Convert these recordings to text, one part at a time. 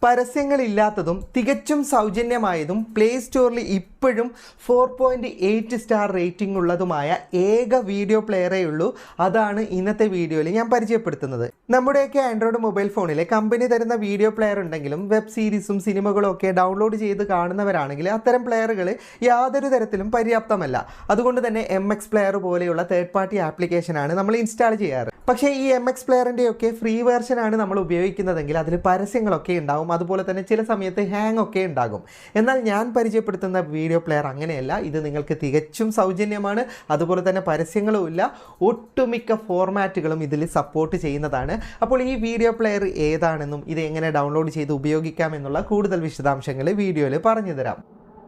പരസ്യങ്ങളില്ലാത്തതും തികച്ചും സൗജന്യമായതും പ്ലേ സ്റ്റോറിൽ ഇപ്പോഴും 4.8 സ്റ്റാർ റേറ്റിംഗ് ഉള്ളതുമായ ഏക വീഡിയോ പ്ലെയറേ ഉള്ളൂ. അതാണ് ഇന്നത്തെ വീഡിയോയിൽ ഞാൻ പരിചയപ്പെടുത്തുന്നത്. നമ്മുടെയൊക്കെ ആൻഡ്രോയിഡ് മൊബൈൽ ഫോണിലെ കമ്പനി തരുന്ന വീഡിയോ പ്ലെയർ ഉണ്ടെങ്കിലും വെബ് സീരീസും സിനിമകളും ഒക്കെ ഡൗൺലോഡ് ചെയ്ത് കാണുന്നവരാണെങ്കിൽ അത്തരം പ്ലെയറുകൾ യാതൊരു തരത്തിലും പര്യാപ്തമല്ല. അതുകൊണ്ട് തന്നെ MX പ്ലെയർ പോലെയുള്ള തേർഡ് പാർട്ടി ആപ്ലിക്കേഷനാണ് നമ്മൾ ഇൻസ്റ്റാൾ ചെയ്യാറ്. പക്ഷേ ഈ MX പ്ലെയറിൻ്റെയൊക്കെ ഫ്രീ വേർഷനാണ് നമ്മൾ ഉപയോഗിക്കുന്നതെങ്കിൽ അതിൽ പരസ്യങ്ങളൊക്കെ ഉണ്ടാവും. അതുപോലെ തന്നെ ചില സമയത്ത് ഹാങ് ഒക്കെ ഉണ്ടാകും. എന്നാൽ ഞാൻ പരിചയപ്പെടുത്തുന്ന വീഡിയോ പ്ലെയർ അങ്ങനെയല്ല. ഇത് നിങ്ങൾക്ക് തികച്ചും സൗജന്യമാണ്. അതുപോലെ തന്നെ പരസ്യങ്ങളും ഇല്ല. ഒട്ടുമിക്ക ഫോർമാറ്റുകളും ഇതിൽ സപ്പോർട്ട് ചെയ്യുന്നതാണ്. അപ്പോൾ ഈ വീഡിയോ പ്ലെയർ ഏതാണെന്നും ഇത് എങ്ങനെ ഡൗൺലോഡ് ചെയ്ത് ഉപയോഗിക്കാമെന്നുള്ള കൂടുതൽ വിശദാംശങ്ങൾ വീഡിയോയിൽ പറഞ്ഞു തരാം.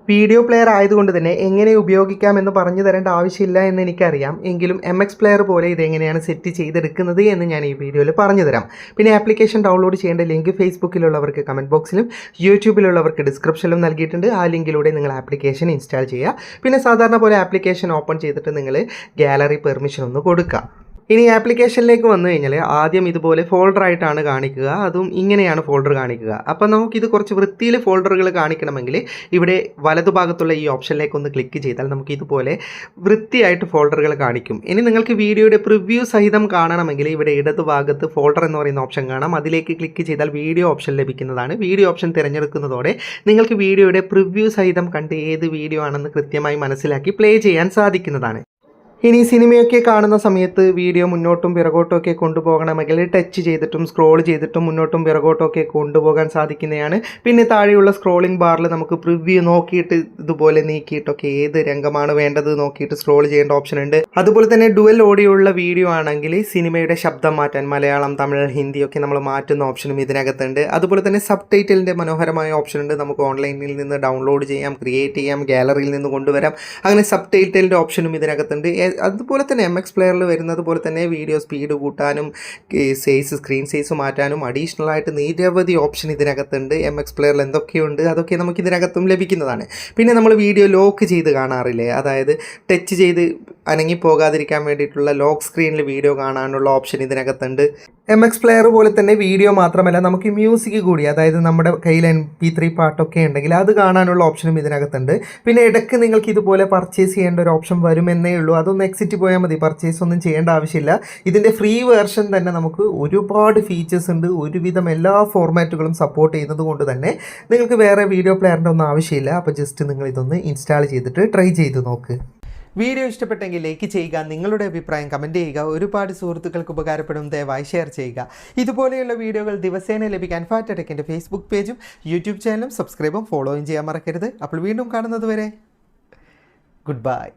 വീഡിയോ പ്ലെയർ ആയതുകൊണ്ട് തന്നെ എങ്ങനെ ഉപയോഗിക്കാമെന്ന് പറഞ്ഞു തരേണ്ട ആവശ്യമില്ല എന്ന് എനിക്കറിയാം. എങ്കിലും MX പ്ലെയർ പോലെ ഇതെങ്ങനെയാണ് സെറ്റ് ചെയ്തെടുക്കുന്നത് എന്ന് ഞാൻ ഈ വീഡിയോയിൽ പറഞ്ഞു തരാം. പിന്നെ ആപ്ലിക്കേഷൻ ഡൗൺലോഡ് ചെയ്യേണ്ട ലിങ്ക് ഫേസ്ബുക്കിലുള്ളവർക്ക് കമൻറ്റ് ബോക്സിലും യൂട്യൂബിലുള്ളവർക്ക് ഡിസ്ക്രിപ്ഷനിലും നൽകിയിട്ടുണ്ട്. ആ ലിങ്കിലൂടെ നിങ്ങൾ ആപ്ലിക്കേഷൻ ഇൻസ്റ്റാൾ ചെയ്യുക. പിന്നെ സാധാരണ പോലെ ആപ്ലിക്കേഷൻ ഓപ്പൺ ചെയ്തിട്ട് നിങ്ങൾ ഗാലറി പെർമിഷൻ ഒന്ന് കൊടുക്കുക. ഇനി ആപ്ലിക്കേഷനിലേക്ക് വന്നു കഴിഞ്ഞാൽ ആദ്യം ഇതുപോലെ ഫോൾഡറായിട്ടാണ് കാണിക്കുക. അതും ഇങ്ങനെയാണ് ഫോൾഡർ കാണിക്കുക. അപ്പോൾ നമുക്കിത് കുറച്ച് വൃത്തിയിൽ ഫോൾഡറുകൾ കാണിക്കണമെങ്കിൽ ഇവിടെ വലതുഭാഗത്തുള്ള ഈ ഓപ്ഷനിലേക്ക് ഒന്ന് ക്ലിക്ക് ചെയ്താൽ നമുക്ക് ഇതുപോലെ വൃത്തിയായിട്ട് ഫോൾഡറുകൾ കാണിക്കും. ഇനി നിങ്ങൾക്ക് വീഡിയോയുടെ പ്രിവ്യൂ സഹിതം കാണണമെങ്കിൽ ഇവിടെ ഇടതുഭാഗത്ത് ഫോൾഡർ എന്ന് പറയുന്ന ഓപ്ഷൻ കാണാം. അതിലേക്ക് ക്ലിക്ക് ചെയ്താൽ വീഡിയോ ഓപ്ഷൻ ലഭിക്കുന്നതാണ്. വീഡിയോ ഓപ്ഷൻ തിരഞ്ഞെടുക്കുന്നതോടെ നിങ്ങൾക്ക് വീഡിയോയുടെ പ്രിവ്യൂ സഹിതം കണ്ട് ഏത് വീഡിയോ ആണെന്ന് കൃത്യമായി മനസ്സിലാക്കി പ്ലേ ചെയ്യാൻ സാധിക്കുന്നതാണ്. ഇനി സിനിമയൊക്കെ കാണുന്ന സമയത്ത് വീഡിയോ മുന്നോട്ടും പിറകോട്ടും ഒക്കെ കൊണ്ടുപോകണമെങ്കിൽ ടച്ച് ചെയ്തിട്ടും സ്ക്രോൾ ചെയ്തിട്ടും മുന്നോട്ടും പിറകോട്ടും ഒക്കെ കൊണ്ടുപോകാൻ സാധിക്കുന്നതാണ്. പിന്നെ താഴെയുള്ള സ്ക്രോളിംഗ് ബാറിൽ നമുക്ക് പ്രിവ്യൂ നോക്കിയിട്ട് ഇതുപോലെ നീക്കിയിട്ടൊക്കെ ഏത് രംഗമാണ് വേണ്ടത് നോക്കിയിട്ട് സ്ക്രോൾ ചെയ്യേണ്ട ഓപ്ഷൻ ഉണ്ട്. അതുപോലെ തന്നെ ഡുവൽ ഓഡിയോ ഉള്ള വീഡിയോ ആണെങ്കിൽ സിനിമയുടെ ശബ്ദം മാറ്റാൻ മലയാളം, തമിഴ്, ഹിന്ദി ഒക്കെ നമ്മൾ മാറ്റുന്ന ഓപ്ഷനും ഇതിനകത്തുണ്ട്. അതുപോലെ തന്നെ സബ് ടൈറ്റിലിൻ്റെ മനോഹരമായ ഓപ്ഷൻ ഉണ്ട്. നമുക്ക് ഓൺലൈനിൽ നിന്ന് ഡൗൺലോഡ് ചെയ്യാം, ക്രിയേറ്റ് ചെയ്യാം, ഗാലറിയിൽ നിന്ന് കൊണ്ടുവരാം. അങ്ങനെ സബ് ടൈറ്റിലിൻ്റെ ഓപ്ഷനും ഇതിനകത്തുണ്ട്. അതുപോലെ തന്നെ MX പ്ലെയറിൽ വരുന്നത് പോലെ തന്നെ വീഡിയോ സ്പീഡ് കൂട്ടാനും സ്ക്രീൻ സൈസ് മാറ്റാനും അഡീഷണൽ ആയിട്ട് നിരവധി ഓപ്ഷൻ ഇതിനകത്തുണ്ട്. MX പ്ലെയറിൽ എന്തൊക്കെയുണ്ട് അതൊക്കെ നമുക്ക് ഇതിനകത്തും ലഭിക്കുന്നതാണ്. പിന്നെ നമ്മൾ വീഡിയോ ലോക്ക് ചെയ്ത് കാണാറില്ലേ, അതായത് ടച്ച് ചെയ്ത് അനങ്ങി പോകാതിരിക്കാൻ വേണ്ടിയിട്ടുള്ള ലോക്ക് സ്ക്രീനിൽ വീഡിയോ കാണാനുള്ള ഓപ്ഷൻ ഇതിനകത്തുണ്ട്. MX പ്ലെയർ പോലെ തന്നെ വീഡിയോ മാത്രമല്ല നമുക്ക് മ്യൂസിക് കൂടി, അതായത് നമ്മുടെ കയ്യിൽ MP3 പാട്ടൊക്കെ ഉണ്ടെങ്കിൽ അത് കാണാനുള്ള ഓപ്ഷനും ഇതിനകത്തുണ്ട്. പിന്നെ ഇടയ്ക്ക് നിങ്ങൾക്ക് ഇതുപോലെ പർച്ചേസ് ചെയ്യേണ്ട ഒരു ഓപ്ഷൻ വരുമെന്നേ ഉള്ളൂ. അതൊന്ന് എക്സിറ്റ് പോയാൽ മതി, പർച്ചേസ് ഒന്നും ചെയ്യേണ്ട ആവശ്യമില്ല. ഇതിൻ്റെ ഫ്രീ വേർഷൻ തന്നെ നമുക്ക് ഒരുപാട് ഫീച്ചേഴ്സ് ഉണ്ട്. ഒരുവിധം എല്ലാ ഫോർമാറ്റുകളും സപ്പോർട്ട് ചെയ്യുന്നത് കൊണ്ട് തന്നെ നിങ്ങൾക്ക് വേറെ വീഡിയോ പ്ലെയറിൻ്റെ ഒന്നും ആവശ്യമില്ല. അപ്പോൾ ജസ്റ്റ് നിങ്ങൾ ഇതൊന്ന് ഇൻസ്റ്റാൾ ചെയ്തിട്ട് ട്രൈ ചെയ്ത് നോക്ക്. വീഡിയോ ഇഷ്ടപ്പെട്ടെങ്കിൽ ലൈക്ക് ചെയ്യുക, നിങ്ങളുടെ അഭിപ്രായം കമൻറ്റ് ചെയ്യുക. ഒരുപാട് സുഹൃത്തുക്കൾക്ക് ഉപകാരപ്പെടും, ദയവായി ഷെയർ ചെയ്യുക. ഇതുപോലെയുള്ള വീഡിയോകൾ ദിവസേന ലഭിക്കാൻ ഫാറ്റ് ടെക്കിൻ്റെ ഫേസ്ബുക്ക് പേജും യൂട്യൂബ് ചാനലും സബ്സ്ക്രൈബും ഫോളോയും ചെയ്യാൻ മറക്കരുത്. അപ്പോൾ വീണ്ടും കാണുന്നത് വരെ ഗുഡ് ബൈ.